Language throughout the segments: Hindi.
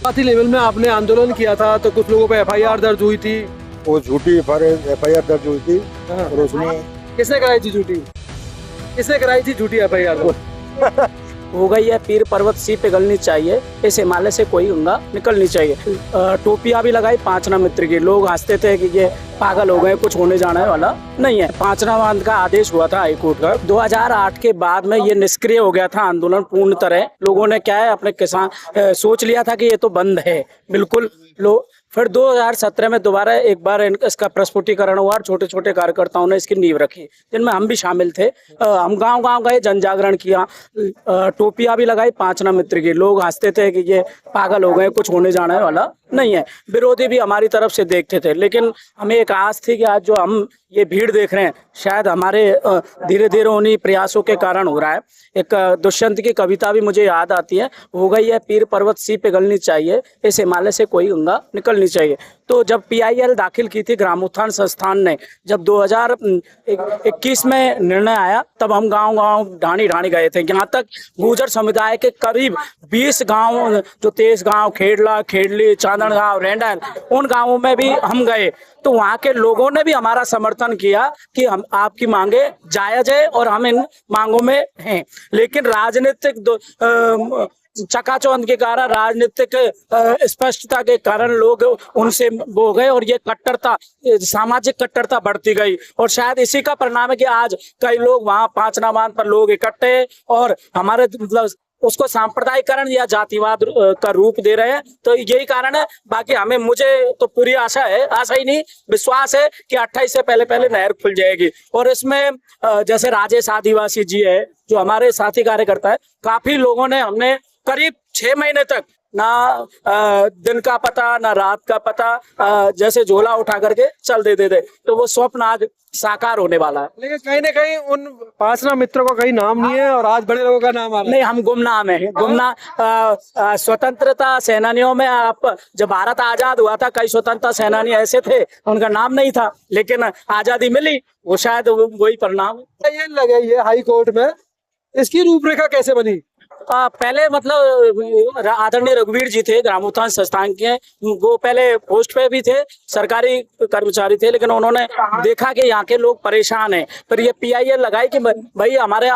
पार्टी लेवल में आपने आंदोलन किया था तो कुछ लोगों पे एफआईआर दर्ज हुई थी। वो झूठी एफआईआर दर्ज हुई थी और उसने किसने कराई थी झूठी? किसने कराई थी झूठी एफआईआर? हो गई है पीर पर्वत सी पिघलनी चाहिए, इस हिमालय से कोई गंगा निकलनी चाहिए। टोपियां भी लगाई पांचना मित्र की। लोग हंसते थे कि ये पागल हो गए, कुछ होने जाने वाला नहीं है। पांचना बांध का आदेश हुआ था हाईकोर्ट का। 2008 के बाद में ये निष्क्रिय हो गया था आंदोलन पूर्ण तरह। लोगों ने क्या है अपने किसान सोच लिया था कि ये तो बंद है बिल्कुल। फिर 2017 में दोबारा एक बार इसका प्रस्फुटीकरण हुआ और छोटे छोटे कार्यकर्ताओं ने इसकी नींव रखी, जिनमें हम भी शामिल थे। हम गांव गांव गए, जन जागरण किया, टोपियां भी लगाई पांचना मित्र की। लोग हंसते थे कि ये पागल हो गए, कुछ होने जाने वाला नहीं है। विरोधी भी हमारी तरफ से देखते थे, लेकिन हमें एक आस थी कि आज जो हम ये भीड़ देख रहे हैं शायद हमारे धीरे धीरे उन्हीं प्रयासों के कारण हो रहा है। एक दुष्यंत की कविता भी मुझे याद आती है, हो गई है पीर पर्वत सी पिघलनी चाहिए, इस हिमालय से कोई गंगा निकलनी चाहिए। तो जब PIL दाखिल की थी ग्रामोत्थान संस्थान ने, जब 2021 में निर्णय आया, तब हम गांव गांव ढाणी ढाणी गए थे। यहाँ तक गुर्जर समुदाय के करीब 20 गांव, जो 23 गांव, खेड़ला, खेड़ली, चांदन गांव, रेंडल, उन गांवों में भी हम गए। तो वहाँ के लोगों ने भी हमारा समर्थन किया कि हम आपकी मांगे जायज है और हम इन मांगों में हैं। लेकिन राजनीतिक चकाचौंध के कारण, राजनीतिक स्पष्टता के कारण लोग उनसे वो गए और ये कट्टरता, सामाजिक कट्टरता बढ़ती गई। और शायद इसी का परिणाम है कि आज कई लोग वहाँ पांचना बांध पर लोग इकट्ठे और हमारे मतलब उसको सांप्रदायिकरण या जातिवाद का रूप दे रहे हैं। तो यही कारण है। बाकी मुझे तो पूरी आशा है, आशा ही नहीं विश्वास है कि 28 से पहले पहले नहर खुल जाएगी। और इसमें जैसे राजेश आदिवासी जी है जो हमारे साथी कार्यकर्ता है, काफी लोगों ने, हमने करीब 6 महीने तक ना दिन का पता ना रात का पता, जैसे झोला उठा करके चल देते थे। तो वो स्वप्न आज साकार होने वाला है। लेकिन कहीं ना कहीं उन पांचना मित्रों का कहीं नाम नहीं है और आज बड़े लोगों का नाम आ रहा है। नहीं, हम गुमनाम है। गुमनाम स्वतंत्रता सेनानियों में, आप जब भारत आजाद हुआ था, कई स्वतंत्रता सेनानी ऐसे थे उनका नाम नहीं था, लेकिन आजादी मिली, वो शायद वही परिणाम है। ये लगे ये हाई कोर्ट में, इसकी रूपरेखा कैसे बनी? पहले मतलब आदरणीय रघुवीर जी थे ग्रामोत्थान संस्थान के, वो पहले पोस्ट पे भी थे, सरकारी कर्मचारी थे, लेकिन उन्होंने देखा कि यहाँ के लोग परेशान हैं। फिर ये PIL लगाई कि भाई हमारे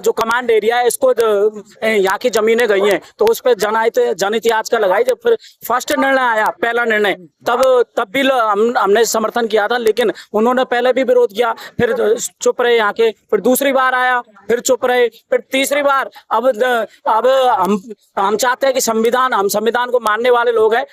जो कमांड एरिया है इसको यहाँ की जमीनें गई हैं, तो उस पर जनहित याचिका लगाई। जब फिर फर्स्ट निर्णय आया, पहला निर्णय, तब भी हमने समर्थन किया था, लेकिन उन्होंने पहले भी विरोध किया, फिर चुप रहे यहाँ के। फिर दूसरी बार आया, फिर चुप रहे, फिर तीसरी बार। अब हम चाहते हैं कि हम संविधान को मानने वाले लोग हैं,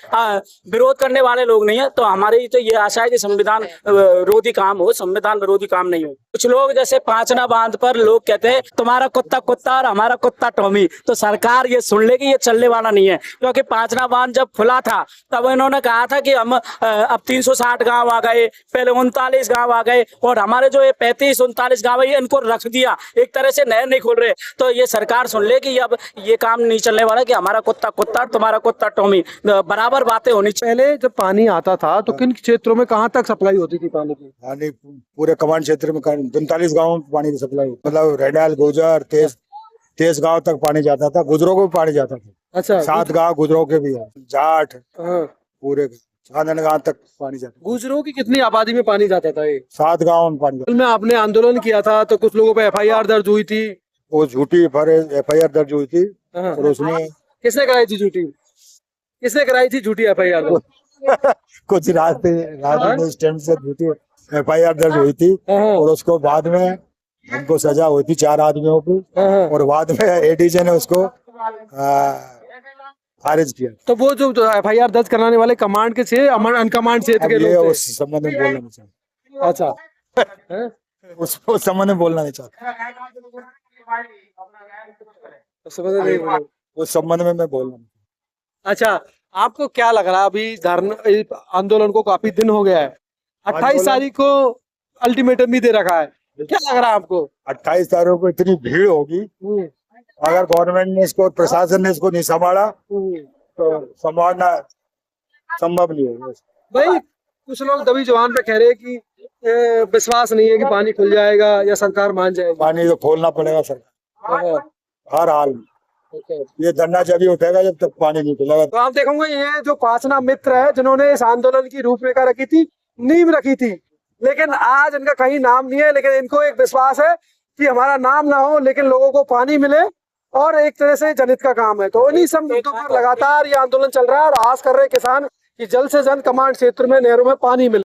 विरोध करने वाले लोग नहीं है। तो हमारी तो ये आशा है कि संविधान विरोधी काम हो, संविधान विरोधी काम नहीं हो। कुछ लोग जैसे पांचना बांध पर लोग कहते हैं तुम्हारा कुत्ता कुत्ता और हमारा कुत्ता टॉमी, तो सरकार ये सुन ले कि ये चलने वाला नहीं है। क्योंकि पांचना बांध जब खुला था तब इन्होंने कहा था कि हम अब 360 गांव आ गए, पहले 39 गांव आ गए, और हमारे जो ये 35-39 गांव है इनको रख दिया, एक तरह से नहर नहीं खोल रहे। तो ये सरकार सुन ले कि अब ये काम नहीं चलने वाला कि हमारा कुत्ता कुत्ता तुम्हारा कुत्ता टॉमी, बराबर बातें होनी चाहिए। पहले जब पानी आता था तो किन क्षेत्रों में कहाँ तक सप्लाई होती थी पानी की? पानी पूरे कमांड क्षेत्र में 39 गाँव में पानी की सप्लाई, मतलब रेडाल, गुजर, तेज गाँव तक पानी जाता था। गुजरों को भी पानी जाता था। अच्छा, 7 गाँव गुजरों के भी है, जाट, पूरे चांदन गाँव तक पानी जाता। गुजरों की कितनी आबादी में पानी जाता था? 7 गाँव में पानी जाता। में आपने आंदोलन किया था तो कुछ लोगों पे FIR दर्ज हुई थी। वो झूठी एफआईआर दर्ज हुई थी और उसने किसने कराई थी झूठी? किसने कराई थी झूठी FIR? कुछ रास्ते स्टैंड से झूठी एफआईआर दर्ज हुई थी और उसको बाद में उनको सजा हुई थी 4 आदमियों की, और बाद में ADJ ने उसको खारिज किया। तो वो जो FIR दर्ज कराने वाले कमांड के थे, अनकमांड क्षेत्र के लोग थे। उस संबंध में बोलना नहीं चाहता। अच्छा, उस संबंध में बोलना नहीं चाहता। उस संबंध में मैं बोल रहा हूँ। अच्छा, आपको क्या लग रहा है? अभी धरना आंदोलन को काफी दिन हो गया है, 28 तारीख को अल्टीमेटम भी दे रखा है, क्या लग रहा है आपको? 28 तारीख को इतनी भीड़ होगी, अगर गवर्नमेंट ने इसको, प्रशासन ने इसको नहीं संभाला तो संभालना संभव नहीं होगा। भाई कुछ लोग दबी जवान पे कह रहे हैं कि विश्वास नहीं है कि पानी खुल जाएगा या सरकार मान जाएगी। पानी तो खोलना पड़ेगा सरकार, हर हाल में। ये धरना जब भी उठेगा जब तक पानी नहीं मिलेगा। तो आप देखोगे ये जो 5 ना मित्र है जिन्होंने इस आंदोलन की रूपरेखा रखी थी, नींव रखी थी, लेकिन आज इनका कहीं नाम नहीं है, लेकिन इनको एक विश्वास है कि हमारा नाम ना हो लेकिन लोगों को पानी मिले, और एक तरह से जनहित का काम है। तो इन्हीं सब मुद्दों पर लगातार ये आंदोलन चल रहा है और आस कर रहे किसान कि जल्द से जल्द कमांड क्षेत्र में नहरों में पानी मिले।